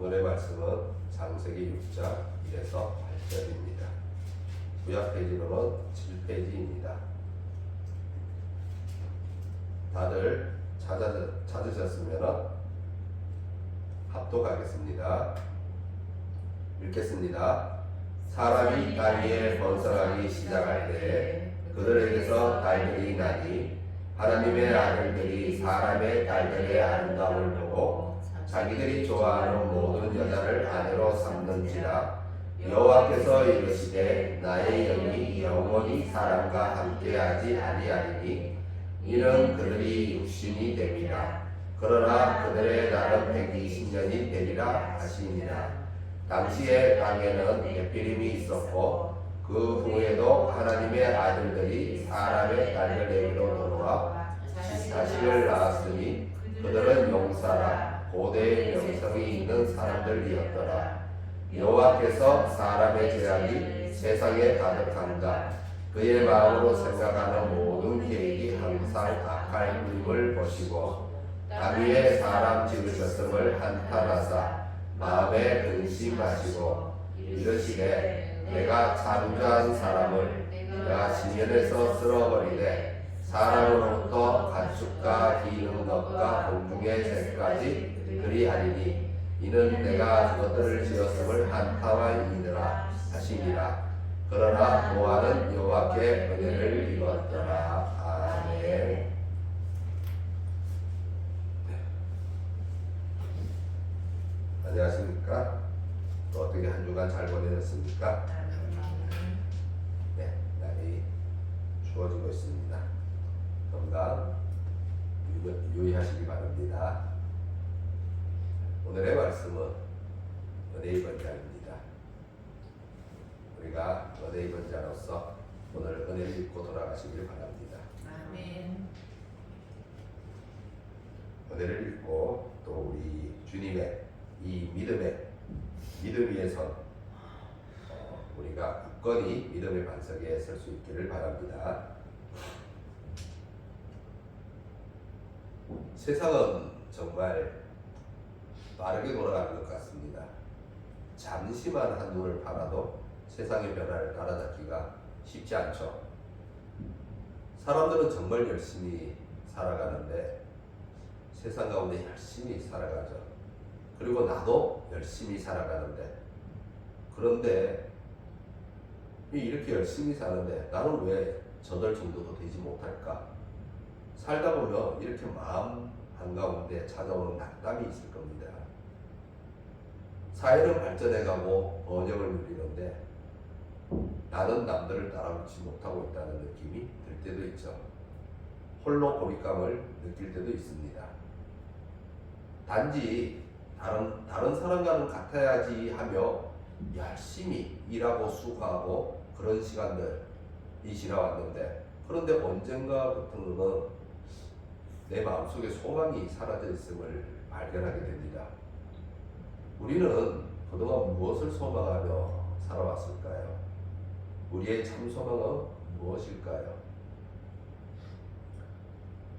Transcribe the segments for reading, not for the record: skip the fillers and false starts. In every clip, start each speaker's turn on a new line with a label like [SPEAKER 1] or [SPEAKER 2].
[SPEAKER 1] 오늘의 말씀은 창세기 6장 1에서 8절입니다. 구약 페이지로는 7페이지입니다. 다들 찾으셨으면 합독하겠습니다. 읽겠습니다. 사람이 땅 위에 번성하기 시작할 때에 그들에게서 딸들이 나니 하나님의 아들들이 사람의 딸들의 아름다움을 보고 자기들이 좋아하는 모든 여자를 아내로 삼는지라. 여호와께서 이르시되 나의 영이 영원히 사람과 함께하지 아니하리니 이는 그들이 육신이 됨이라. 그러나 그들의 날은 120년이 되리라 하시니라. 당시에 땅에는 넷비림이 있었고 그 후에도 하나님의 아들들이 사람의 딸들에게로 돌아와 자식을 낳았으니 그들은 용사라 고대의 명성이 있는 사람들이었더라. 여호와께서 사람의 죄악이 세상에 가득한가 그의 마음으로 생각하는 모든 계획이 항상 악할 뿐임을 보시고 땅 위에 사람 지으셨음을 한탄하사 마음에 근심하시고 이르시되 내가 창조한 사람을 내가 지면에서 쓸어버리되 사람으로부터 가축과 기는 것과 공중의 새까지 그리하리니 이는 내가 그것들을 지었음을 한탄하이니라 하시니라. 그러나 노아는 여호와께 은혜를 입었더라. 아멘. 안녕하십니까? 또 어떻게 한 주간 잘 보내셨습니까? 네, 날이 추워지고 있습니다. 건강 유의하시기 바랍니다. 오늘의 말씀은 은혜의 번자입니다. 우리가 은혜의 번자로서 오늘 은혜를 입고 돌아가시길 바랍니다.
[SPEAKER 2] 아멘.
[SPEAKER 1] 은혜를 입고 또 우리 주님의 이 믿음 위에 선 우리가 굳건히 믿음의 반석에 설 수 있기를 바랍니다. 세상은 정말 빠르게 돌아가는 것 같습니다. 잠시만 한눈을 팔아도 세상의 변화를 따라잡기가 쉽지 않죠. 사람들은 정말 열심히 살아가는데 세상 가운데 열심히 살아가죠. 그리고 나도 열심히 살아가는데 그런데 이렇게 열심히 사는데 나는 왜 저들 정도도 되지 못할까? 살다 보면 이렇게 마음 한가운데 찾아오는 낙담이 있을 겁니다. 사회는 발전해가고 번영을 누리는데 나는 남들을 따라붙지 못하고 있다는 느낌이 들 때도 있죠. 홀로 고립감을 느낄 때도 있습니다. 단지 다른 사람과는 같아야지 하며 열심히 일하고 수고하고 그런 시간들이 지나왔는데 그런데 언젠가부터는 내 마음속에 소망이 사라져 있음을 발견하게 됩니다. 우리는 그동안 무엇을 소망하며 살아왔을까요? 우리의 참 소망은 무엇일까요?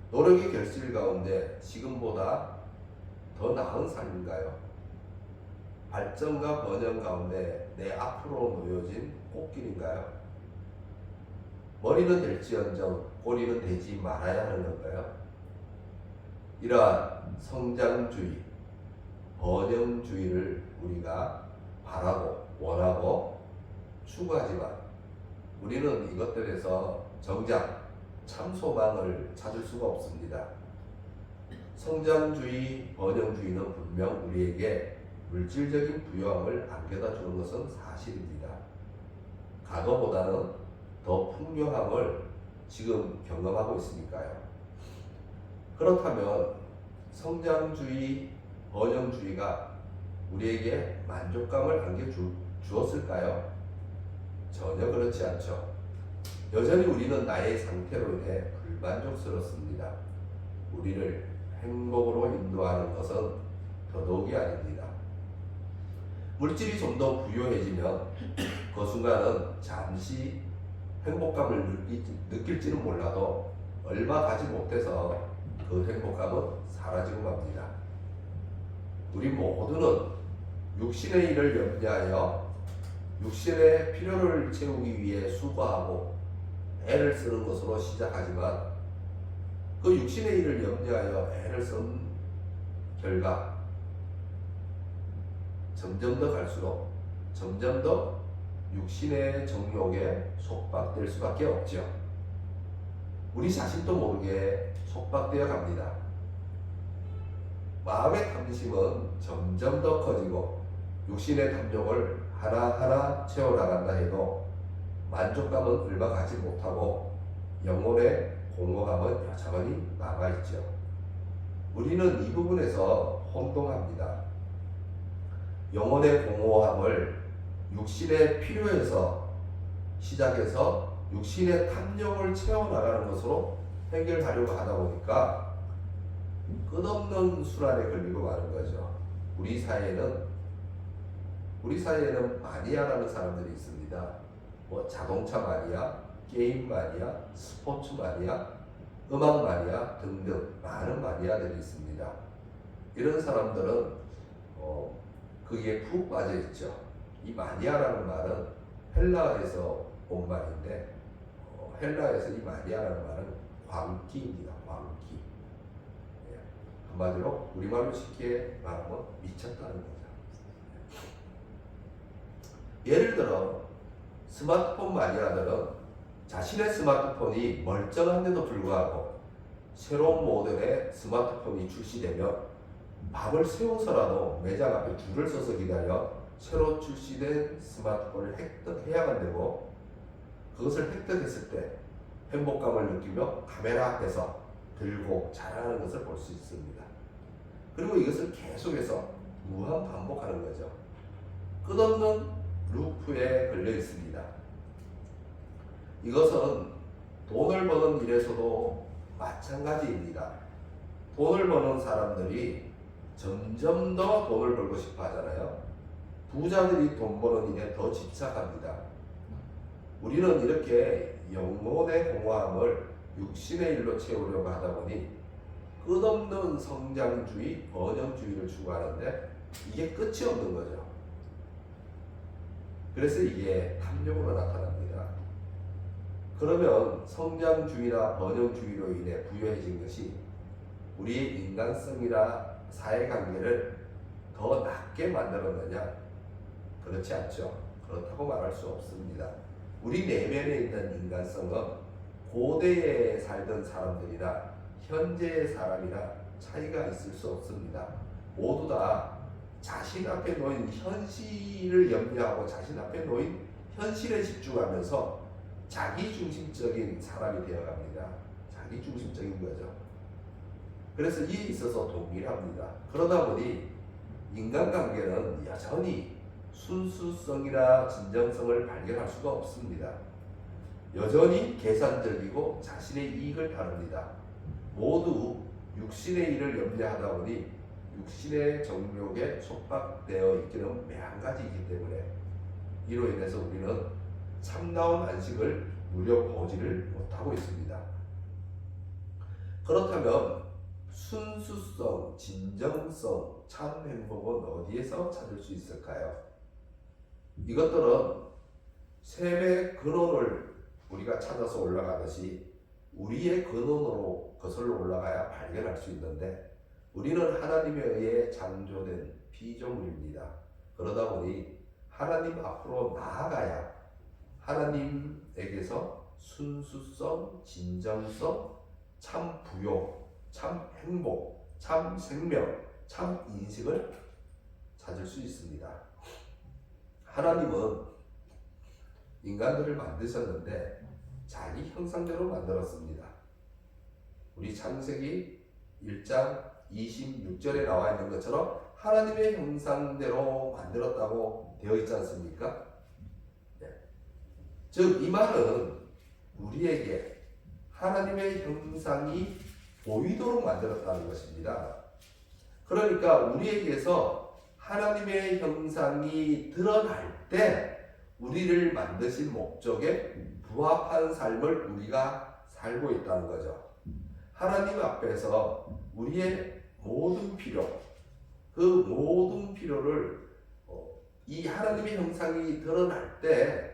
[SPEAKER 1] 노력의 결실 가운데 지금보다 더 나은 삶인가요? 발전과 번영 가운데 내 앞으로 놓여진 꽃길인가요? 머리는 될지언정 꼬리는 되지 말아야 하는 건가요? 이러한 성장주의, 번영주의를 우리가 바라고 원하고 추구하지만 우리는 이것들에서 정작 참 소망을 찾을 수가 없습니다. 성장주의, 번영주의는 분명 우리에게 물질적인 부유함을 안겨다 주는 것은 사실입니다. 과거보다는 더 풍요함을 지금 경험하고 있으니까요. 그렇다면 성장주의, 번영주의가 우리에게 만족감을 안겨주었을까요? 전혀 그렇지 않죠. 여전히 우리는 나의 상태로 인해 불만족스럽습니다. 우리를 행복으로 인도하는 것은 더더욱이 아닙니다. 물질이 좀 더 부유해지면 그 순간은 잠시 행복감을 느낄지는 몰라도 얼마 가지 못해서 그 행복감은 사라지고 맙니다. 우리 모두는 육신의 일을 염려하여 육신의 필요를 채우기 위해 수고하고 애를 쓰는 것으로 시작하지만 그 육신의 일을 염려하여 애를 쓴 결과 점점 더 갈수록 점점 더 육신의 정욕에 속박될 수밖에 없죠. 우리 자신도 모르게 속박되어 갑니다. 마음의 탐심은 점점 더 커지고 육신의 탐욕을 하나하나 채워나간다 해도 만족감은 얼마 가지 못하고 영혼의 공허함은 여전히 남아있죠. 우리는 이 부분에서 혼동합니다. 영혼의 공허함을 육신의 필요에서 시작해서 육신의 탐욕을 채워나가는 것으로 해결하려고 하다 보니까 끝없는 순환에 걸리고 마는 거죠. 우리 사회에는 마니아라는 사람들이 있습니다. 뭐 자동차 마니아, 게임 마니아, 스포츠 마니아, 음악 마니아 등등 많은 마니아들이 있습니다. 이런 사람들은 거기에 푹 빠져 있죠. 이 마니아라는 말은 헬라에서 온 말인데 헬라에서 이 마니아라는 말은 광기입니다. 광기. 예. 한마디로 우리말로 쉽게 말하면 미쳤다는 거죠. 예를 들어 스마트폰 마니아들은 자신의 스마트폰이 멀쩡한데도 불구하고 새로운 모델의 스마트폰이 출시되면 밤을 새워서라도 매장 앞에 줄을 서서 기다려 새로 출시된 스마트폰을 획득해야만 되고 그것을 획득했을 때 행복감을 느끼며 카메라 앞에서 들고 자랑하는 것을 볼 수 있습니다. 그리고 이것을 계속해서 무한 반복하는 거죠. 끝없는 루프에 걸려 있습니다. 이것은 돈을 버는 일에서도 마찬가지입니다. 돈을 버는 사람들이 점점 더 돈을 벌고 싶어 하잖아요. 부자들이 돈 버는 일에 더 집착합니다. 우리는 이렇게 영혼의 공허함을 육신의 일로 채우려고 하다 보니 끝없는 성장주의, 번영주의를 추구하는데 이게 끝이 없는 거죠. 그래서 이게 탐욕으로 나타납니다. 그러면 성장주의나 번영주의로 인해 부유해진 것이 우리의 인간성이나 사회관계를 더 낮게 만들었느냐? 그렇지 않죠. 그렇다고 말할 수 없습니다. 우리 내면에 있는 인간성은 고대에 살던 사람들이나 현재의 사람이나 차이가 있을 수 없습니다. 모두 다 자신 앞에 놓인 현실을 염려하고 자신 앞에 놓인 현실에 집중하면서 자기중심적인 사람이 되어갑니다. 자기중심적인 거죠. 그래서 이에 있어서 동일합니다. 그러다 보니 인간관계는 여전히 순수성이나 진정성을 발견할 수가 없습니다. 여전히 계산적이고 자신의 이익을 다룹니다. 모두 육신의 일을 염려하다 보니 육신의 정욕에 속박되어 있기는 매한가지이기 때문에 이로 인해서 우리는 참다운 안식을 누려보지를 못하고 있습니다. 그렇다면 순수성, 진정성, 참 행복은 어디에서 찾을 수 있을까요? 이것들은 셈의 근원을 우리가 찾아서 올라가듯이 우리의 근원으로 거슬러 올라가야 발견할 수 있는데 우리는 하나님에 의해 창조된 피조물입니다. 그러다 보니 하나님 앞으로 나아가야 하나님에게서 순수성, 진정성, 참 부요, 참 행복, 참 생명, 참 인식을 찾을 수 있습니다. 하나님은 인간들을 만드셨는데 자기 형상대로 만들었습니다. 우리 창세기 1장 26절에 나와 있는 것처럼 하나님의 형상대로 만들었다고 되어 있지 않습니까? 네. 즉, 이 말은 우리에게 하나님의 형상이 보이도록 만들었다는 것입니다. 그러니까 우리에게서 하나님의 형상이 드러날 때 우리를 만드신 목적에 부합한 삶을 우리가 살고 있다는 거죠. 하나님 앞에서 우리의 모든 필요, 그 모든 필요를 이 하나님의 형상이 드러날 때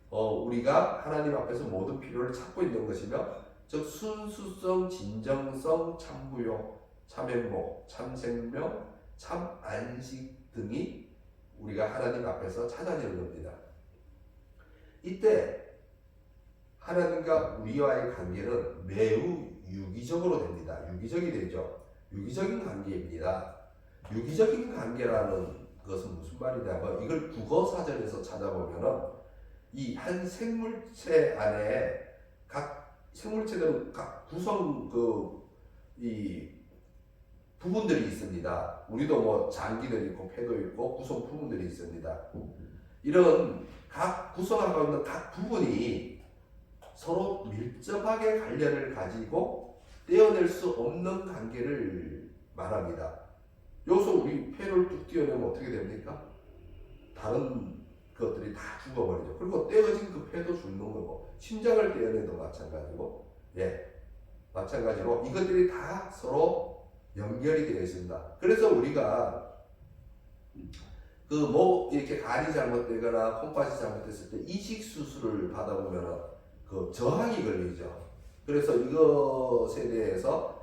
[SPEAKER 1] 우리가 하나님 앞에서 모든 필요를 찾고 있는 것이며, 즉 순수성, 진정성, 참부요, 참행복, 참생명, 참안식 등이 우리가 하나님 앞에서 찾아지는 겁니다. 이때 하나님과 우리와의 관계는 매우 유기적으로 됩니다. 유기적이 되죠. 유기적인 관계입니다. 유기적인 관계라는 것은 무슨 말이냐면, 이걸 국어사전에서 찾아보면은 이 한 생물체 안에 각 생물체들은 각 구성 이 부분들이 있습니다. 우리도 뭐 장기들이 있고 폐도 있고 구성 부분들이 있습니다. 이런 각 구성하고 있는 각 부분이 서로 밀접하게 관련을 가지고 떼어낼 수 없는 관계를 말합니다. 여기서 우리 폐를 쭉 떼어내면 어떻게 됩니까? 다른 것들이 다 죽어버리죠. 그리고 떼어진 그 폐도 죽는 거고, 심장을 떼어내도 마찬가지고, 마찬가지로 이것들이 다 서로 연결이 되어 있습니다. 그래서 우리가 이렇게 간이 잘못되거나 콩팥이 잘못됐을 때 이식 수술을 받아보면 저항이 걸리죠. 그래서 이것에 대해서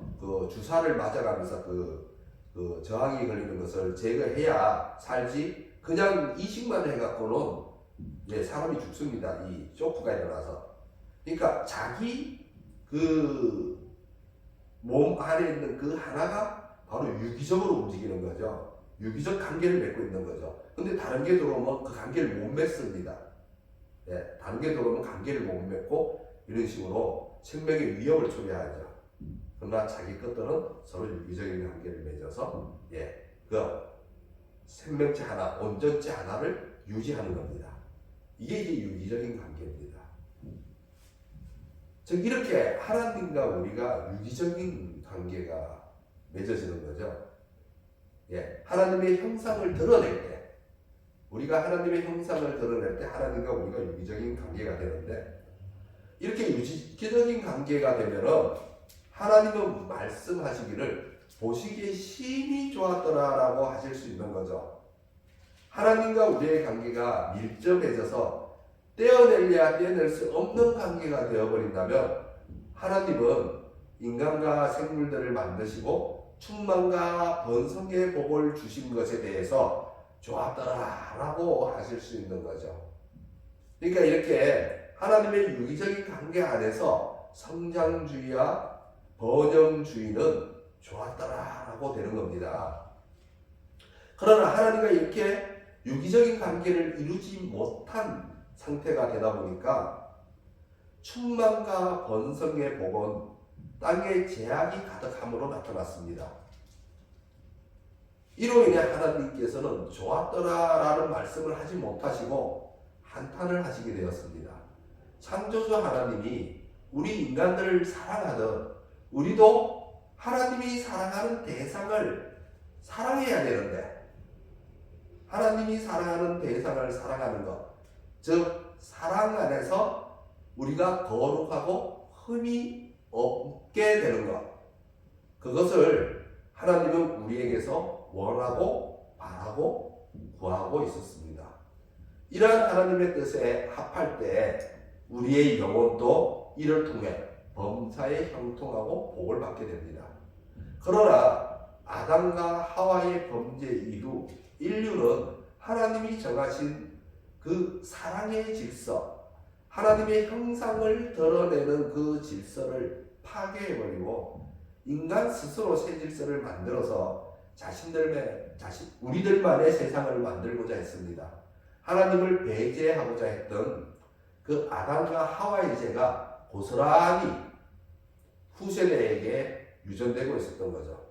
[SPEAKER 1] 주사를 맞아가면서 저항이 걸리는 것을 제거해야 살지, 그냥 이식만 해갖고는 사람이 죽습니다. 이 쇼크가 일어나서. 그러니까 자기 몸 안에 있는 그 하나가 바로 유기적으로 움직이는 거죠. 유기적 관계를 맺고 있는 거죠. 근데 다른 게 들어오면 그 관계를 못 맺습니다. 다른 게 들어오면 관계를 못 맺고 이런 식으로 생명의 위협을 초래하죠. 그러나 자기 것들은 서로 유기적인 관계를 맺어서 그 생명체 하나, 온전체 하나를 유지하는 겁니다. 이게 이제 유기적인 관계입니다. 즉 이렇게 하나님과 우리가 유기적인 관계가 맺어지는 거죠. 하나님의 형상을 드러낼 때, 우리가 하나님의 형상을 드러낼 때 하나님과 우리가 유기적인 관계가 되는데, 이렇게 유기적인 관계가 되면은 하나님은 말씀하시기를 보시기에 심히 좋았더라라고 하실 수 있는 거죠. 하나님과 우리의 관계가 밀접해져서 떼어내려야 떼어낼 수 없는 관계가 되어버린다면, 하나님은 인간과 생물들을 만드시고 충만과 번성의 복을 주신 것에 대해서 좋았더라라고 하실 수 있는 거죠. 그러니까 이렇게 하나님의 유기적인 관계 안에서 성장주의와 번영주의는 좋았더라라고 되는 겁니다. 그러나 하나님과 이렇게 유기적인 관계를 이루지 못한 상태가 되다 보니까 충만과 번성의 복은 땅에 재앙이 가득함으로 나타났습니다. 이로 인해 하나님께서는 좋았더라라는 말씀을 하지 못하시고 한탄을 하시게 되었습니다. 창조주 하나님이 우리 인간들을 사랑하듯 우리도 하나님이 사랑하는 대상을 사랑해야 되는데, 하나님이 사랑하는 대상을 사랑하는 것, 즉 사랑 안에서 우리가 거룩하고 흠이 없게 되는 것, 그것을 하나님은 우리에게서 원하고 바라고 구하고 있었습니다. 이러한 하나님의 뜻에 합할 때 우리의 영혼도 이를 통해 범사에 형통하고 복을 받게 됩니다. 그러나 아담과 하와의 범죄 이후 인류는 하나님이 정하신 그 사랑의 질서, 하나님의 형상을 드러내는 그 질서를 파괴해버리고 인간 스스로 새 질서를 만들어서 우리들만의 세상을 만들고자 했습니다. 하나님을 배제하고자 했던 그 아담과 하와의 죄가 고스란히 후세대에게 유전되고 있었던 거죠.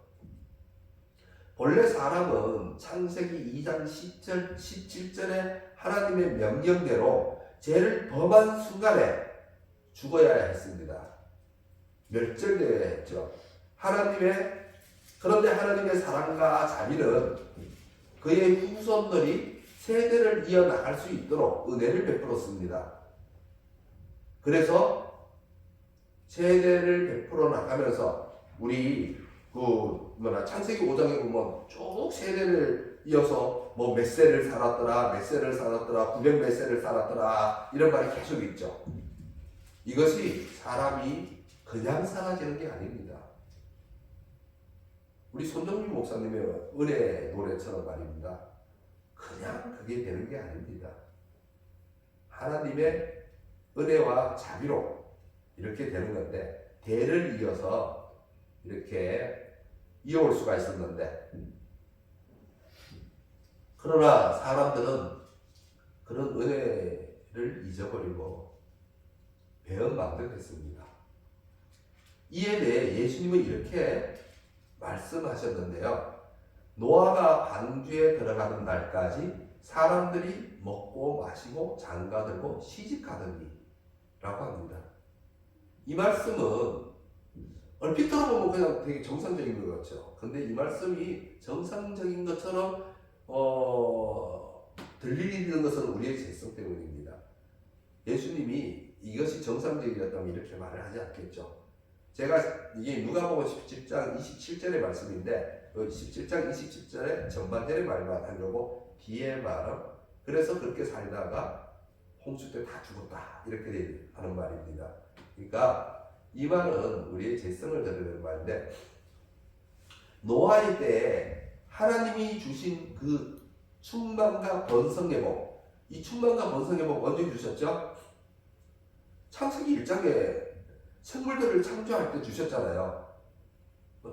[SPEAKER 1] 본래 사람은 창세기 2장 17절에 하나님의 명령대로 죄를 범한 순간에 죽어야 했습니다. 멸절되어야 했죠. 그런데 하나님의 사랑과 자비는 그의 후손들이 세대를 이어나갈 수 있도록 은혜를 베풀었습니다. 그래서 세대를 베풀어 나가면서 우리 창세기 5장에 보면 쭉 세대를 이어서 뭐 몇 세를 살았더라, 몇 세를 살았더라, 900 몇 세를 살았더라 이런 말이 계속 있죠. 이것이 사람이 그냥 사라지는 게 아닙니다. 우리 손정민 목사님의 은혜 노래처럼 말입니다. 그냥 그게 되는 게 아닙니다. 하나님의 은혜와 자비로 이렇게 되는 건데 대를 이어서 이렇게 이어올 수가 있었는데, 그러나 사람들은 그런 은혜를 잊어버리고 배은망덕했습니다. 이에 대해 예수님은 이렇게 말씀하셨는데요. 노아가 방주에 들어가는 날까지 사람들이 먹고 마시고 장가들고 시집가더니 라고 합니다. 이 말씀은 얼핏 들어보면 그냥 되게 정상적인 것 같죠. 근데 이 말씀이 정상적인 것처럼 들리는 것은 우리의 죄성 때문입니다. 예수님이 이것이 정상적이었다면 이렇게 말을 하지 않겠죠. 제가 이게 누가복음 17장 27절의 말씀인데 17장 27절의 전반절의 말만 하려고 뒤에 말은 그래서 그렇게 살다가 홍수 때 다 죽었다 이렇게 하는 말입니다. 그러니까 이 말은 우리의 죄성을 드러내는 말인데, 노아의 때에 하나님이 주신 그 충만과 번성의 복, 이 충만과 번성의 복 언제 주셨죠? 창세기 1장에 생물들을 창조할 때 주셨잖아요.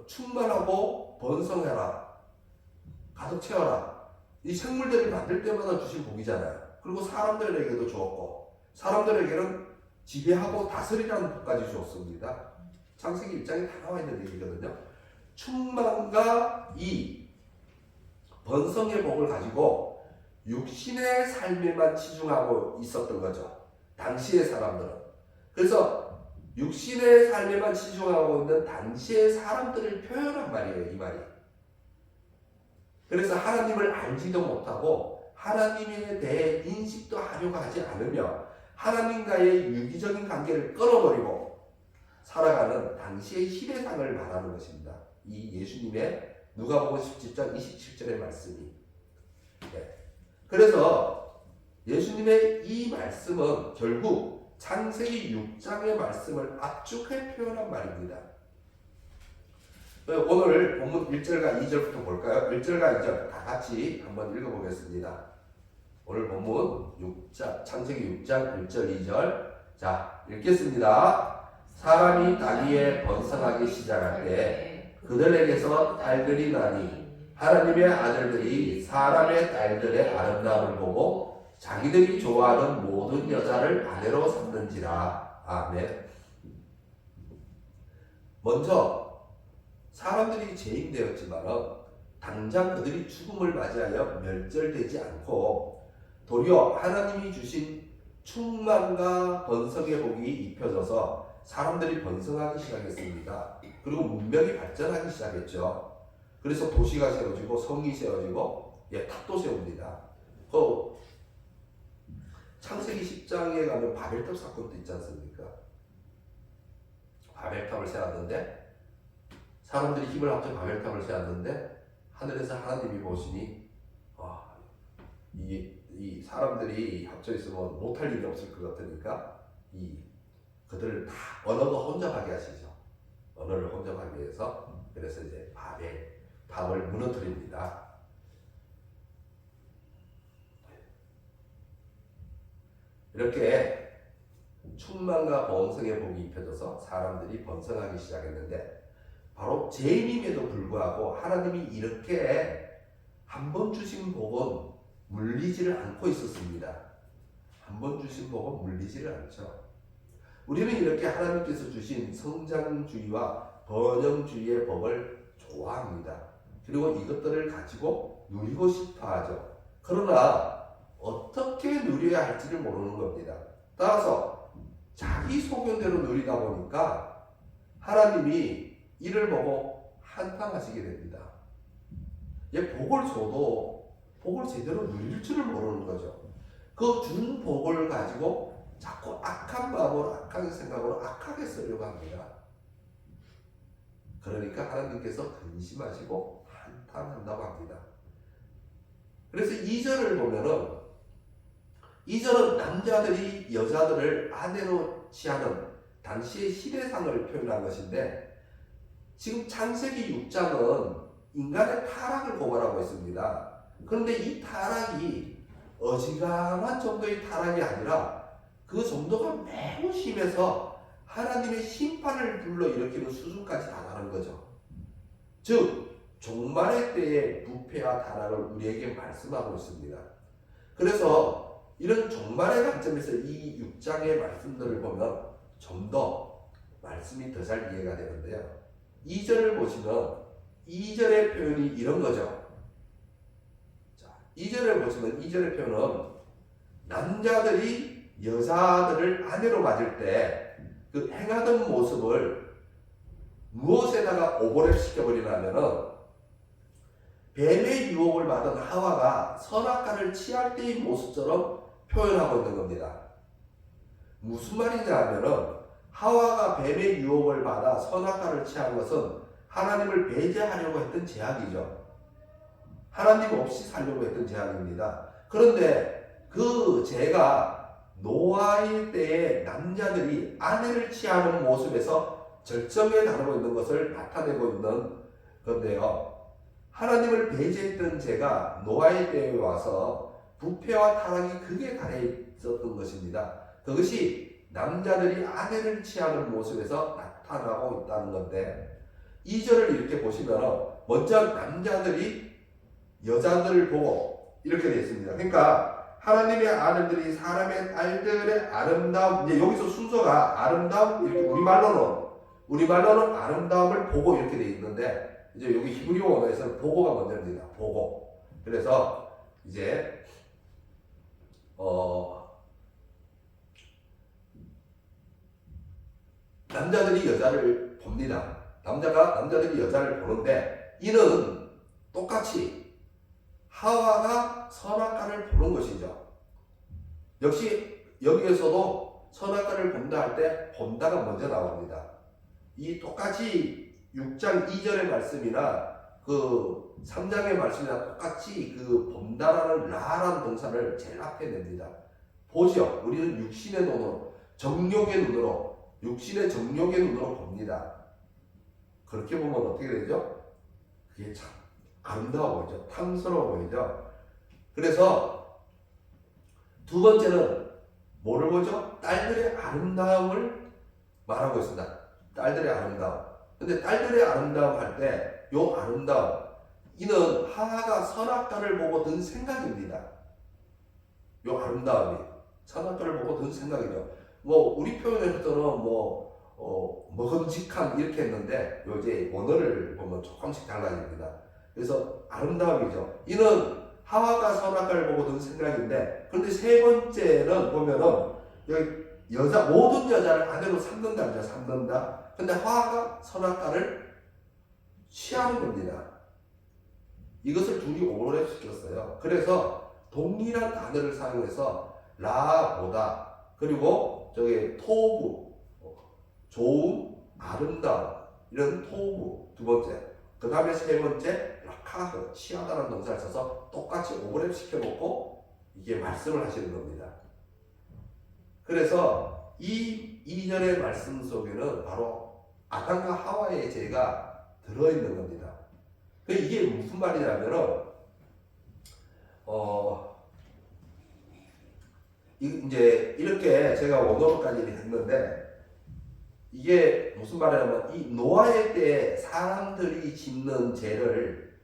[SPEAKER 1] 충만하고 번성해라, 가득 채워라. 이 생물들을 만들 때마다 주신 복이잖아요. 그리고 사람들에게도 주었고 사람들에게는 지배하고 다스리라는 복까지 주었습니다. 창세기 1장에 다 나와 있는 얘기거든요. 충만과 이 번성의 복을 가지고 육신의 삶에만 치중하고 있었던 거죠. 당시의 사람들은. 그래서 육신의 삶에만 치중하고 있는 당시의 사람들을 표현한 말이에요, 이 말이. 그래서 하나님을 알지도 못하고 하나님에 대해 인식도 하려고 하지 않으며 하나님과의 유기적인 관계를 끊어버리고 살아가는 당시의 시대상을 말하는 것입니다. 이 예수님의 누가복음 17장 27절의 말씀이. 네. 그래서 예수님의 이 말씀은 결국 창세기 6장의 말씀을 압축해 표현한 말입니다. 오늘 본문 1절과 2절부터 볼까요? 1절과 2절 다 같이 한번 읽어보겠습니다. 오늘 본문 창세기 6장 1절 2절 자 읽겠습니다. 사람이 땅 위에 번성하기 시작할 때 그들에게서 딸들이 나니 하나님의 아들들이 사람의 딸들의 아름다움을 보고 자기들이 좋아하는 모든 여자를 아내로 삼는지라. 아멘. 먼저 사람들이 죄인되었지만 당장 그들이 죽음을 맞이하여 멸절되지 않고 도리어 하나님이 주신 충만과 번성의 복이 입혀져서 사람들이 번성하기 시작했습니다. 그리고 문명이 발전하기 시작했죠. 그래서 도시가 세워지고 성이 세워지고 탑도 세웁니다. 창세기 10장에 가면 바벨탑 사건도 있지 않습니까? 바벨탑을 세웠는데 사람들이 힘을 합쳐 바벨탑을 세웠는데 하늘에서 하나님이 보시니 이 사람들이 합쳐 있으면 못할 일이 없을 것 같으니까 그들을 다 언어가 혼잡하게 하시죠. 언어를 혼잡하게 해서 그래서 이제 바벨탑을 무너뜨립니다. 이렇게 충만과 번성의 복이 입혀져서 사람들이 번성하기 시작했는데 바로 죄인임에도 불구하고 하나님이 이렇게 한 번 주신 복은 물리지를 않고 있었습니다. 한 번 주신 복은 물리지를 않죠. 우리는 이렇게 하나님께서 주신 성장주의와 번영주의의 복을 좋아합니다. 그리고 이것들을 가지고 누리고 싶어 하죠. 그러나 어떻게 누려야 할지를 모르는 겁니다. 따라서 자기 소견대로 누리다 보니까 하나님이 이를 보고 한탄하시게 됩니다. 복을 줘도 복을 제대로 누릴 줄을 모르는 거죠. 그 준 복을 가지고 자꾸 악한 마음으로 악한 생각으로 악하게 쓰려고 합니다. 그러니까 하나님께서 근심하시고 한탄한다고 합니다. 그래서 2절을 보면은 2절은 남자들이 여자들을 아내로 취하는 당시의 시대상을 표현한 것인데, 지금 창세기 6장은 인간의 타락을 고발하고 있습니다. 그런데 이 타락이 어지간한 정도의 타락이 아니라 그 정도가 매우 심해서 하나님의 심판을 불러일으키는 수준까지 다가는 거죠. 즉 종말의 때의 부패와 타락을 우리에게 말씀하고 있습니다. 그래서 이런 종말의 관점에서 이 6장의 말씀들을 보면 좀 더 말씀이 더 잘 이해가 되는데요. 2절을 보시면 2절의 표현이 이런 거죠. 자, 2절을 보시면 2절의 표현은 남자들이 여자들을 아내로 맞을 때 그 행하던 모습을 무엇에다가 오버랩 시켜버리냐면은 뱀의 유혹을 받은 하와가 선악과를 취할 때의 모습처럼 표현하고 있는 겁니다. 무슨 말이냐 하면은 하와가 뱀의 유혹을 받아 선악과를 취한 것은 하나님을 배제하려고 했던 제약이죠. 하나님 없이 살려고 했던 제약입니다. 그런데 그 죄가 노아의 때에 남자들이 아내를 취하는 모습에서 절정에 다루고 있는 것을 나타내고 있는 건데요. 하나님을 배제했던 죄가 노아의 때에 와서 부패와 타락이 극에 달해 있었던 것입니다. 그것이 남자들이 아내를 취하는 모습에서 나타나고 있다는 건데, 2절을 이렇게 보시면 먼저 남자들이 여자들을 보고 이렇게 되어 있습니다. 그러니까 하나님의 아들들이 사람의 딸들의 아름다움, 이제 여기서 순서가 아름다움, 이렇게 우리말로는 아름다움을 보고 이렇게 되어 있는데, 이제 여기 히브리어 원어에서는 보고가 먼저입니다. 보고. 그래서 이제 남자들이 여자를 봅니다. 남자들이 여자를 보는데, 이는 똑같이 하와가 선악과를 보는 것이죠. 역시 여기에서도 선악과를 본다 할 때 본다가 먼저 나옵니다. 이 똑같이 6장 2절의 말씀이나 그 3장의 말씀이나 똑같이 그 본다라는 라라는 동사를 제일 앞에 냅니다. 보죠. 우리는 육신의 눈으로, 육신의 정욕의 눈으로 봅니다. 그렇게 보면 어떻게 되죠? 그게 참 아름다워 보이죠. 탐스러워 보이죠. 그래서 두 번째는 뭐를 보죠? 딸들의 아름다움을 말하고 있습니다. 딸들의 아름다움. 근데 딸들의 아름다움 할 때 요 아름다움, 이는 하하가 선악과를 보고 든 생각입니다. 요 아름다움이 선악과를 보고 든 생각이죠. 뭐 우리 표현에서는 먹음직한 이렇게 했는데 요 이제 원어를 보면 조금씩 달라집니다. 그래서 아름다움이죠. 이는 하와가 선악과를 보고 든 생각인데, 그런데 세 번째는 보면은 여기 모든 여자를 아내로 삼는다. 근데 하와가 선악과를 취하는 겁니다. 이것을 둘이 오버랩 시켰어요. 그래서 동일한 단어를 사용해서 라보다, 그리고 저기 토부, 좋음, 아름다움, 이런 토부 두 번째, 그 다음에 세 번째 라카흐, 취하다라는 동사를 써서 똑같이 오버랩 시켜놓고 이게 말씀을 하시는 겁니다. 그래서 이 2절의 말씀 속에는 바로 아담과 하와의 죄가 들어있는 겁니다. 이게 무슨 말이냐면은 이제 이렇게 제가 원어로까지 했는데, 이게 무슨 말이냐면 이 노아의 때에 사람들이 짓는 죄를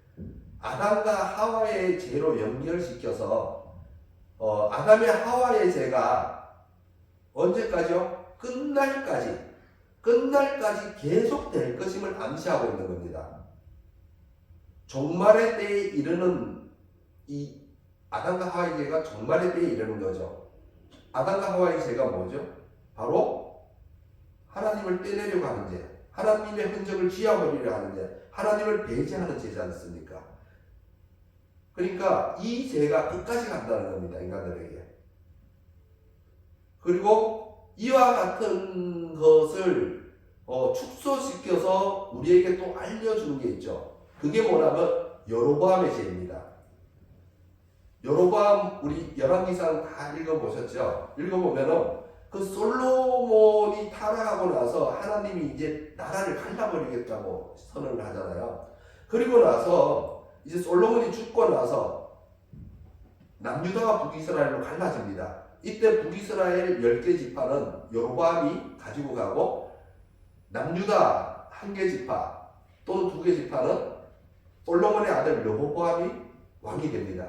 [SPEAKER 1] 아담과 하와의 죄로 연결시켜서 아담의 하와의 죄가 언제까지요? 끝날까지 계속될 것임을 암시하고 있는 겁니다. 종말의 때에 이르는 이 아담과 하와의 죄가 종말의 때에 이르는 거죠. 아담과 하와의 죄가 뭐죠? 바로 하나님을 떼내려고 하는 죄, 하나님의 흔적을 지워버리려 하는 죄, 하나님을 배제하는 죄지 않습니까? 그러니까 이 죄가 끝까지 간다는 겁니다, 인간들에게. 그리고 이와 같은 것을 축소시켜서 우리에게 또 알려주는 게 있죠. 그게 뭐냐면 여로보암의 죄입니다. 여로보암 우리 열왕기상 다 읽어보셨죠? 읽어보면은 그 솔로몬이 타락하고 나서 하나님이 이제 나라를 갈라버리겠다고 선언을 하잖아요. 그리고 나서 이제 솔로몬이 죽고 나서 남유다와 북이스라엘로 갈라집니다. 이때 북이스라엘 10개 지파는 여로보암이 가지고 가고 남유다 1개 지파 또는 2개 지파는 솔로몬의 아들 르호보암이 왕이 됩니다.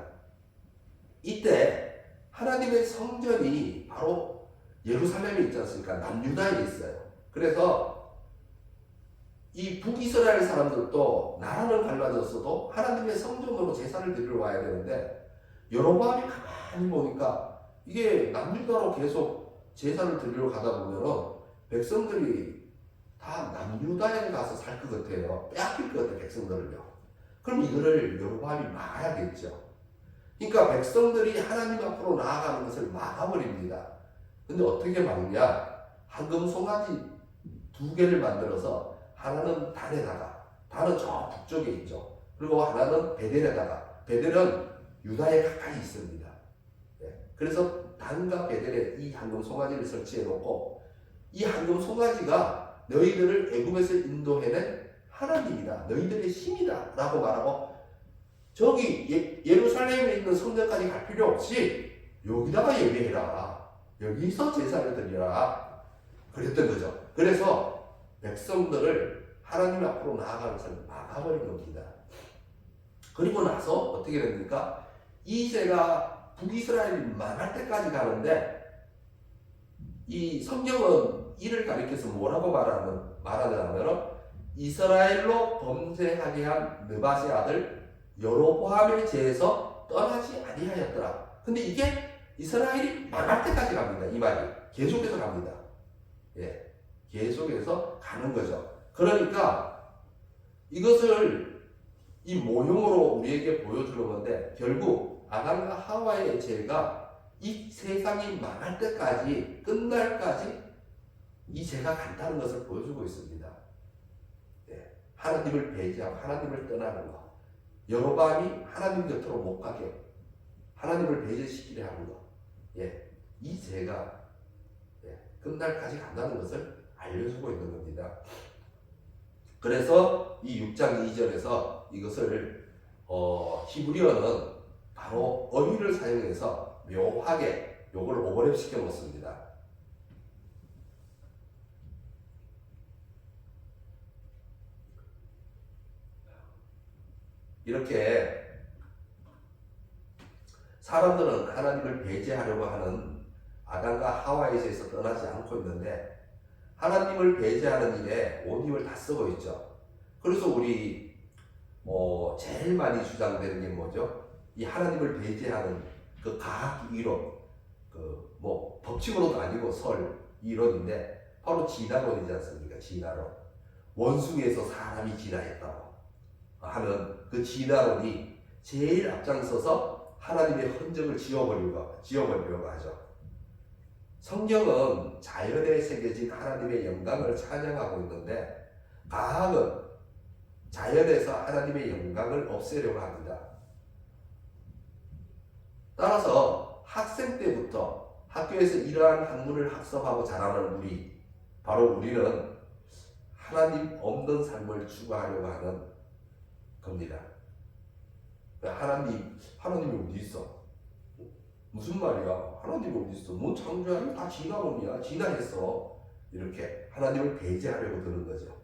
[SPEAKER 1] 이때 하나님의 성전이 바로 예루살렘에 있지 않습니까? 남유다에 있어요. 그래서 이 북이스라엘 사람들도 나라는 갈라졌어도 하나님의 성전으로 제사를 드리러 와야 되는데 여로보암이 가만히 보니까 이게 남유다로 계속 제사를 드리러 가다 보면은 백성들이 다 남유다에 가서 살 것 같아요. 빼앗길 것 같아요, 백성들을요. 그럼 이거를 여로보암이 막아야겠죠. 그러니까 백성들이 하나님 앞으로 나아가는 것을 막아버립니다. 근데 어떻게 막냐? 황금 송아지 2개를 만들어서 하나는 단에다가, 단은 저 북쪽에 있죠. 그리고 하나는 베델에다가, 베델은 유다에 가까이 있습니다. 그래서 단과 베델에 이 황금 송아지를 설치해 놓고 이 황금 송아지가 너희들을 애굽에서 인도해낸 하나님이다. 너희들의 힘이다. 라고 말하고 저기 예루살렘에 있는 성전까지 갈 필요 없이 여기다가 예배해라. 여기서 제사를 드리라. 그랬던 거죠. 그래서 백성들을 하나님 앞으로 나아가는 것을 막아버린 겁니다. 그리고 나서 어떻게 됩니까? 이 제가 북이스라엘이 망할 때까지 가는데 이 성경은 이를 가리켜서 뭐라고 말하냐면 이스라엘로 범죄하게 한 느밧의 아들 여로보암의 죄에서 떠나지 아니하였더라. 근데 이게 이스라엘이 망할 때까지 갑니다. 이 말이 계속해서 갑니다. 계속해서 가는 거죠. 그러니까 이것을 이 모형으로 우리에게 보여주는 건데 결국 아담과 하와의 죄가 이 세상이 망할 때까지 끝날까지 이 죄가 간다는 것을 보여주고 있습니다. 하나님을 배제하고 하나님을 떠나는 것, 여로보암이 하나님 곁으로 못 가게 하나님을 배제시키려 하는 것, 이 죄가 끝날까지 간다는 것을 알려주고 있는 겁니다. 그래서 이 6장 2절에서 이것을 히브리어는 바로 어휘를 사용해서 묘하게 요걸 오버랩시켜 놓습니다. 이렇게 사람들은 하나님을 배제하려고 하는 아담과 하와의 죄에서 떠나지 않고 있는데 하나님을 배제하는 일에 온 힘을 다 쓰고 있죠. 그래서 우리 제일 많이 주장되는 게 뭐죠? 이 하나님을 배제하는 그 과학 이론, 법칙으로도 아니고 설 이론인데 바로 진화론이지 않습니까? 진화론. 원숭이에서 사람이 진화했다고 하는 그 진화론이 제일 앞장서서 하나님의 흔적을 지워버리려고 하죠. 성경은 자연에 새겨진 하나님의 영광을 찬양하고 있는데 과학은 자연에서 하나님의 영광을 없애려고 합니다. 따라서 학생 때부터 학교에서 이러한 학문을 학습하고 자라는 바로 우리는 하나님 없는 삶을 추구하려고 하는 겁니다. 하나님이 어디 있어? 무슨 말이야? 하나님이 어디 있어? 넌 창조하니 다 진화론이야. 진화했어. 이렇게 하나님을 배제하려고 드는 거죠.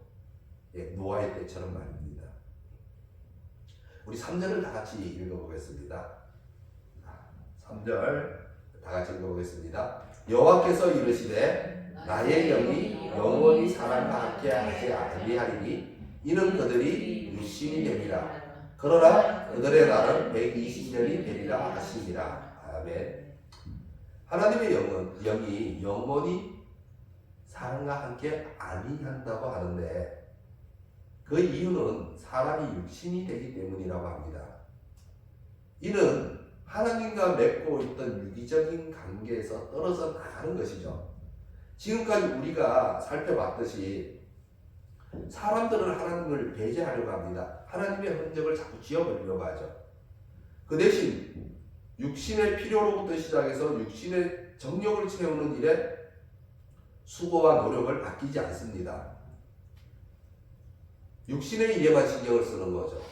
[SPEAKER 1] 노아의 때처럼 말입니다. 우리 3절을 다 같이 읽어보겠습니다. 3절 다 같이 읽어보겠습니다. 여호와께서 이르시되 나의 영이 영원히 사람과 함께 하지 아니하리니 이는 그들이 육신이 됨이라. 그러나 그들의 날은 120년이 되리라 하시니라. 아멘. 하나님의 영이 영원히 사람과 함께 아니한다고 하는데 그 이유는 사람이 육신이 되기 때문이라고 합니다. 이는 하나님과 맺고 있던 유기적인 관계에서 떨어져 나가는 것이죠. 지금까지 우리가 살펴봤듯이 사람들은 하나님을 배제하려고 합니다. 하나님의 흔적을 자꾸 지워버리려고 하죠. 그 대신 육신의 필요로부터 시작해서 육신의 정욕을 채우는 일에 수고와 노력을 아끼지 않습니다. 육신의 일에만 신경을 쓰는 거죠.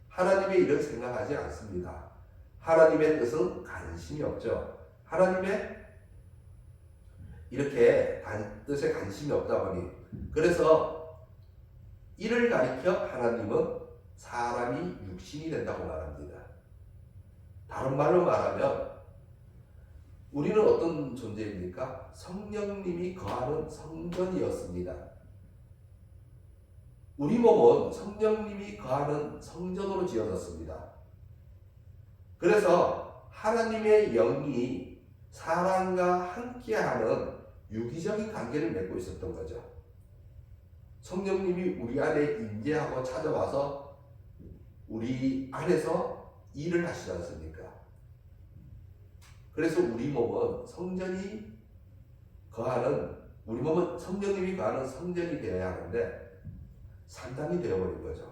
[SPEAKER 1] 하나님의 일은 생각하지 않습니다. 하나님의 뜻은 관심이 없죠. 하나님의 이렇게 뜻에 관심이 없다 보니, 그래서 이를 가리켜 하나님은 사람이 육신이 된다고 말합니다. 다른 말로 말하면 우리는 어떤 존재입니까? 성령님이 거하는 성전이었습니다. 우리 몸은 성령님이 거하는 성전으로 지어졌습니다. 그래서 하나님의 영이 사람과 함께하는 유기적인 관계를 맺고 있었던 거죠. 성령님이 우리 안에 임재하고 찾아와서 우리 안에서 일을 하시지 않습니까? 그래서 우리 몸은 성령님이 거하는 성전이 되어야 하는데 산당이 되어버린 거죠.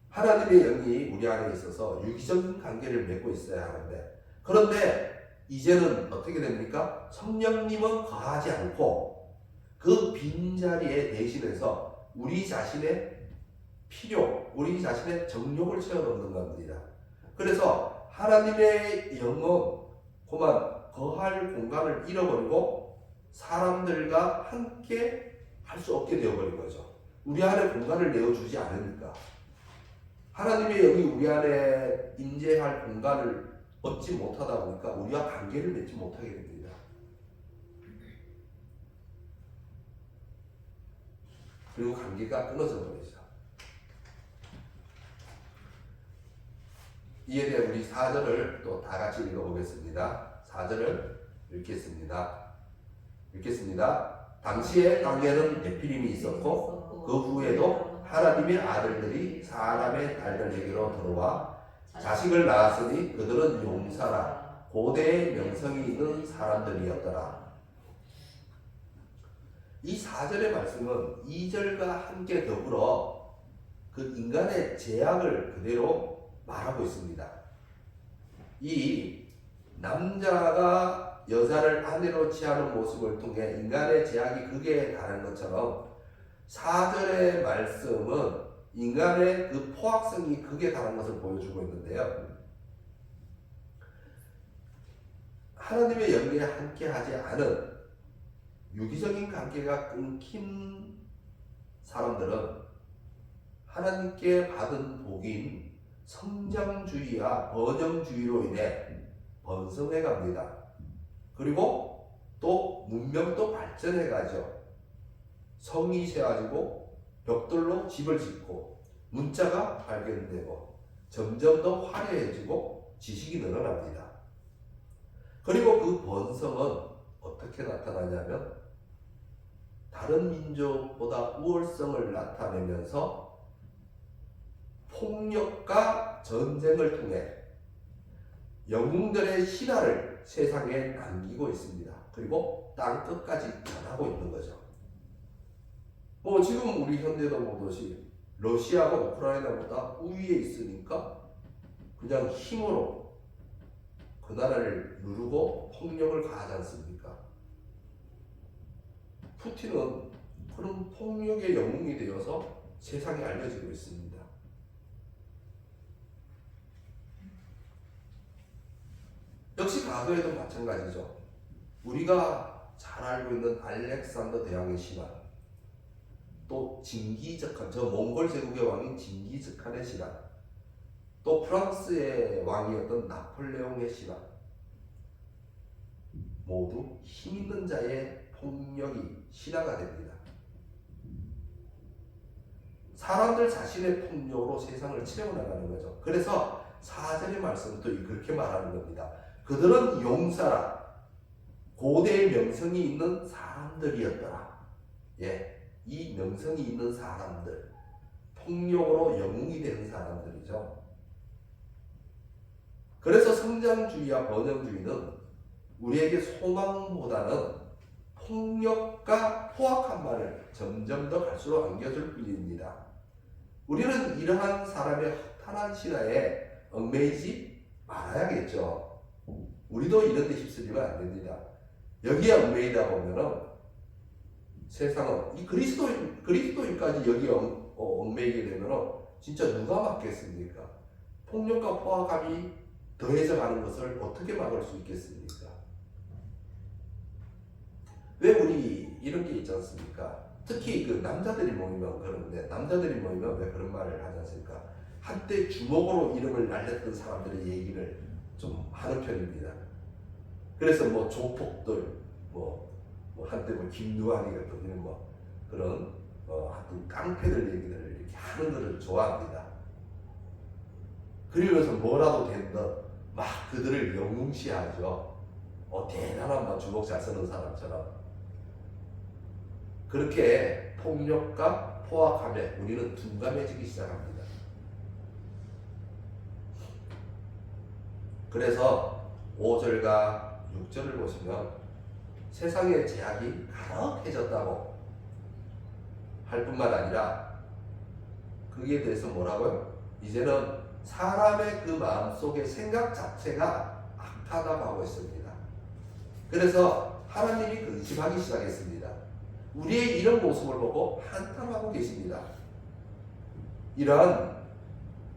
[SPEAKER 1] 하나님의 영이 우리 안에 있어서 유기적인 관계를 맺고 있어야 하는데, 그런데 이제는 어떻게 됩니까? 성령님은 거하지 않고 그 빈자리에 대신해서 우리 자신의 필요, 우리 자신의 정욕을 채워넣는 겁니다. 그래서 하나님의 영은 그만 거할 공간을 잃어버리고 사람들과 함께 할 수 없게 되어버린 거죠. 우리 안에 공간을 내어주지 않으니까. 하나님의 영이 우리 안에 임재할 공간을 얻지 못하다 보니까 우리와 관계를 맺지 못하게 됩니다. 그리고 관계가 끊어져 버리죠. 이에 대해 우리 4절을 또 다 같이 읽어보겠습니다. 4절을 읽겠습니다. 당시에 땅에는 네피림이 있었고 그 후에도 하나님의 아들들이 사람의 딸들에게로 들어와 자식을 낳았으니 그들은 용사라 고대의 명성이 있는 사람들이었더라. 이 4절의 말씀은 2절과 함께 더불어 그 인간의 죄악을 그대로 말하고 있습니다. 이 남자가 여자를 아내로 취하는 모습을 통해 인간의 죄악이 극에 달하는 것처럼 4절의 말씀은 인간의 그 포악성이 극에 달한 것을 보여주고 있는데요. 하나님의 영에 함께하지 않은 유기적인 관계가 끊긴 사람들은 하나님께 받은 복인 성장주의와 번영주의로 인해 번성해 갑니다. 그리고 또 문명도 발전해 가죠. 성이 세워지고 벽돌로 집을 짓고 문자가 발견되고 점점 더 화려해지고 지식이 늘어납니다. 그리고 그 번성은 어떻게 나타나냐면 다른 민족보다 우월성을 나타내면서 폭력과 전쟁을 통해 영웅들의 신화를 세상에 남기고 있습니다. 그리고 땅끝까지 전하고 있는 거죠. 지금 우리 현대도 보듯이 러시아가 우크라이나보다 우위에 있으니까 그냥 힘으로 그 나라를 누르고 폭력을 가하지 않습니까? 푸틴은 그런 폭력의 영웅이 되어서 세상에 알려지고 있습니다. 역시 과거에도 마찬가지죠. 우리가 잘 알고 있는 알렉산더 대왕의 신화, 또 징기즈칸, 저 몽골 제국의 왕인 징기즈칸의 신화, 또 프랑스의 왕이었던 나폴레옹의 신화, 모두 힘 있는 자의 폭력이 신화가 됩니다. 사람들 자신의 폭력으로 세상을 채워나가는 거죠. 그래서 4절의 말씀은 또 그렇게 말하는 겁니다. 그들은 용사라 고대의 명성이 있는 사람들이었더라. 이 명성이 있는 사람들, 폭력으로 영웅이 되는 사람들이죠. 그래서 성장주의와 번영주의는 우리에게 소망보다는 폭력과 포악한 말을 점점 더 갈수록 안겨줄 뿐입니다. 우리는 이러한 사람의 타락 신화에 얽매이지 말아야겠죠. 우리도 이런 데 휩쓸리면 안 됩니다. 여기에 얽매이다 보면은 세상은 이 그리스도인까지 여기에 얽매이게 되면은 진짜 누가 막겠습니까? 폭력과 포악함이 더해져 가는 것을 어떻게 막을 수 있겠습니까? 왜 우리 이런 게 있지 않습니까? 특히 그 남자들이 모이면 그러는데, 남자들이 모이면 왜 그런 말을 하지 않습니까? 한때 주먹으로 이름을 날렸던 사람들의 얘기를 좀 하는 편입니다. 그래서 뭐 조폭들, 한때 뭐 김두한이 같은 이런 그런 하여튼 깡패들 얘기들을 이렇게 하는 것을 좋아합니다. 그러면서 뭐라도 된 듯 막 그들을 영웅시하죠. 대단한 주먹 잘 쓰는 사람처럼. 그렇게 폭력과 포악함에 우리는 둔감해지기 시작합니다. 그래서 5절과 6절을 보시면 세상의 제약이 가득해졌다고 할 뿐만 아니라 거기에 대해서 뭐라고요? 이제는 사람의 그 마음속의 생각 자체가 악하다고 하고 있습니다. 그래서 하나님이 근심하기 시작했습니다. 우리의 이런 모습을 보고 한탄하고 계십니다. 이런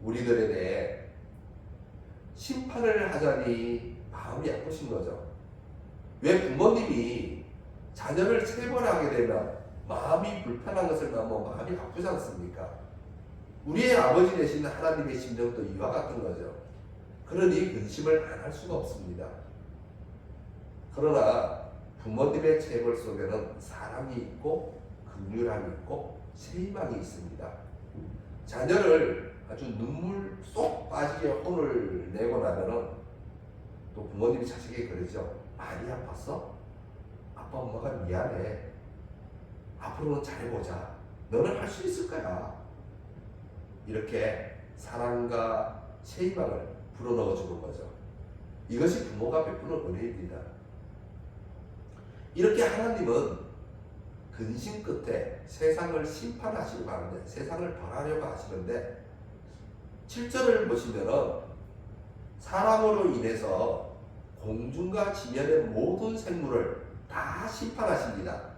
[SPEAKER 1] 우리들에 대해 심판을 하자니 마음이 아프신 거죠. 왜 부모님이 자녀를 체벌하게 되면 마음이 불편한 것을 보면 마음이 아프지 않습니까? 우리의 아버지 되신 하나님의 심정도 이와 같은 거죠. 그러니 근심을 안 할 수가 없습니다. 그러나 부모님의 체벌 속에는 사랑이 있고 긍휼함이 있고 세희망이 있습니다. 자녀를 아주 눈물 쏙 빠지게 혼을 내고 나면은 또 부모님이 자식에게 그러죠. 많이 아팠어? 아빠 엄마가 미안해. 앞으로는 잘해보자. 너는 할 수 있을 거야. 이렇게 사랑과 세희망을 불어넣어 주는 거죠. 이것이 부모가 베푸는 은혜입니다. 이렇게 하나님은 근심 끝에 세상을 심판하시려고 하는데, 세상을 벌하려고 하시는데 7절을 보시면은 사람으로 인해서 공중과 지면의 모든 생물을 다 심판하십니다.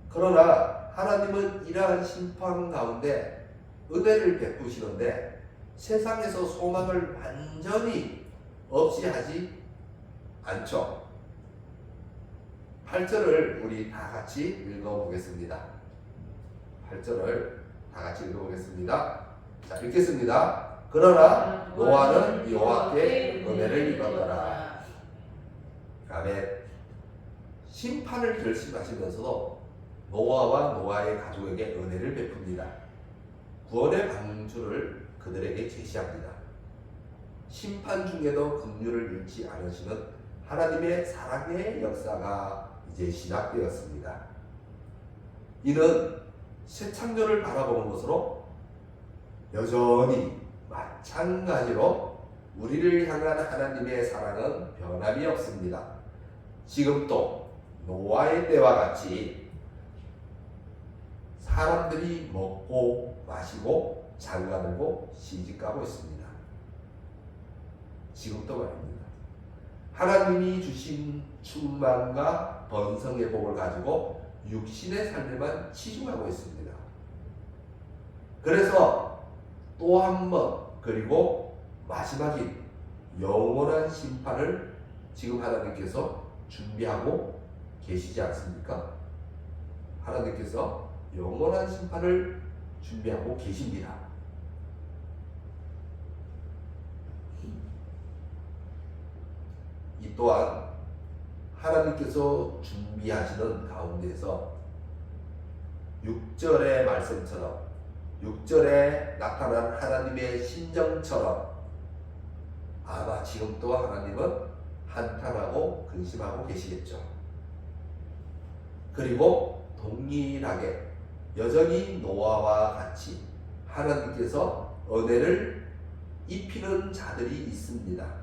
[SPEAKER 1] 그러나 하나님은 이러한 심판 가운데 은혜를 베푸시는데 세상에서 소망을 완전히 없이 하지 않죠. 8절을 우리 다 같이 읽어보겠습니다. 8절을 다 같이 읽어보겠습니다. 자, 읽겠습니다. 그러나 노아는 여호와께 은혜를 입었더라. 아멘. 심판을 결심하시면서도 노아와 노아의 가족에게 은혜를 베풉니다. 구원의 방주를 그들에게 제시합니다. 심판 중에도 긍휼을 잃지 않으시는 하나님의 사랑의 역사가 이제 시작되었습니다. 이는 새 창조를 바라보는 것으로 여전히 마찬가지로 우리를 향한 하나님의 사랑은 변함이 없습니다. 지금도 노아의 때와 같이 사람들이 먹고 마시고 장가들고 시집가고 있습니다. 지금도 말입니다. 하나님이 주신 충만과 번성의 복을 가지고 육신의 삶에만 치중하고 있습니다. 그래서 또 한 번, 그리고 마지막인 영원한 심판을 지금 하나님께서 준비하고 계시지 않습니까? 하나님께서 영원한 심판을 준비하고 계십니다. 이 또한 하나님께서 준비하시는 가운데서 6절의 말씀처럼 6절에 나타난 하나님의 심정처럼 아마 지금 또 하나님은 한탄하고 근심하고 계시겠죠. 그리고 동일하게 여전히 노아와 같이 하나님께서 은혜를 입히는 자들이 있습니다.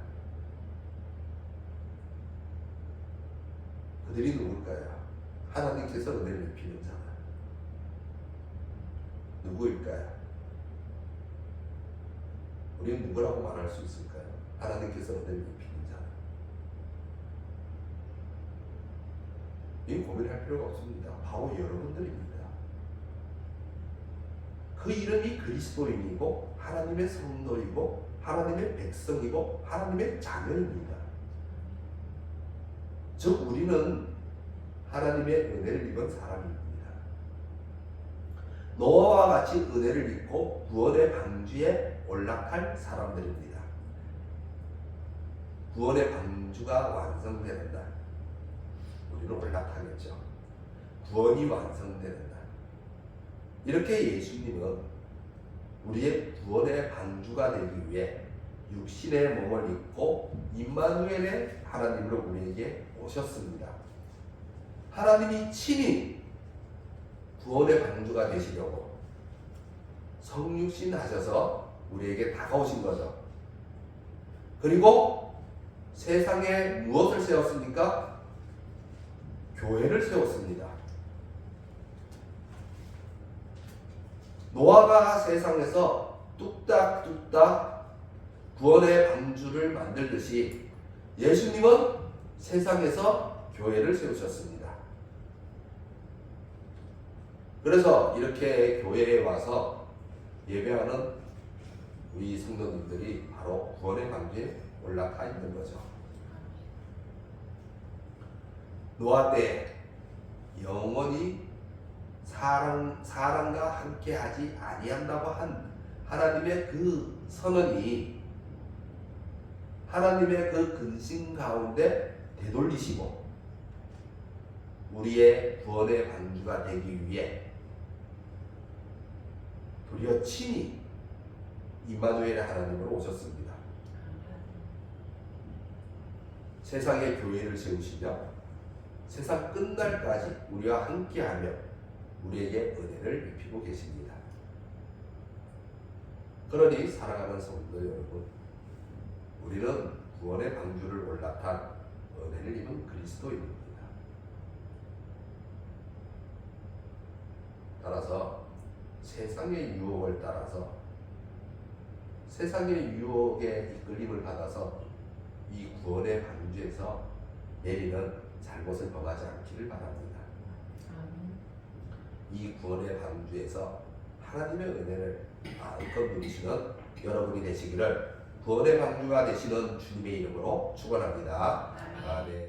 [SPEAKER 1] 그들이 누굴까요? 하나님께서 은혜를 입히는 자가 누구일까요? 우리는 누구라고 말할 수 있을까요? 하나님께서 은혜를 입히는 자. 이 고민할 필요가 없습니다. 바로 여러분들입니다. 그 이름이 그리스도인이고 하나님의 성도이고 하나님의 백성이고 하나님의 자녀입니다. 즉 우리는 하나님의 은혜를 입은 사람입니다. 노아와 같이 은혜를 입고 구원의 방주에 올라갈 사람들입니다. 구원의 방주가 완성되는 날 우리는 올라가겠죠. 구원이 완성되는 날 이렇게 예수님은 우리의 구원의 방주가 되기 위해 육신의 몸을 입고 임마누엘의 하나님으로 우리에게 오셨습니다. 하나님이 친히 구원의 방주가 되시려고 성육신 하셔서 우리에게 다가오신 거죠. 그리고 세상에 무엇을 세웠습니까? 교회를 세웠습니다. 노아가 세상에서 뚝딱뚝딱 구원의 방주를 만들듯이 예수님은 세상에서 교회를 세우셨습니다. 그래서 이렇게 교회에 와서 예배하는 우리 성도님들이 바로 구원의 방주에 올라가 있는 거죠. 노아 때 영원히 사람과 함께하지 아니한다고 한 하나님의 그 선언이 하나님의 그 근심 가운데 되돌리시고 우리의 구원의 방주가 되기 위해 도리어 친히 임마누엘의 하나님으로 오셨습니다. 세상의 교회를 세우시며 세상 끝날까지 우리와 함께하며 우리에게 은혜를 입히고 계십니다. 그러니 사랑하는 성도 여러분, 우리는 구원의 방주를 올라탄 은혜를 입은 그리스도인입니다. 따라서 세상의 유혹을 따라서 세상의 유혹에 이끌림을 받아서 이 구원의 방주에서 내리는 잘못을 범하지 않기를 바랍니다. 이 구원의 방주에서 하나님의 은혜를 마음껏 누리시는 여러분이 되시기를 구원의 방주가 되시는 주님의 이름으로 축원합니다. 아멘.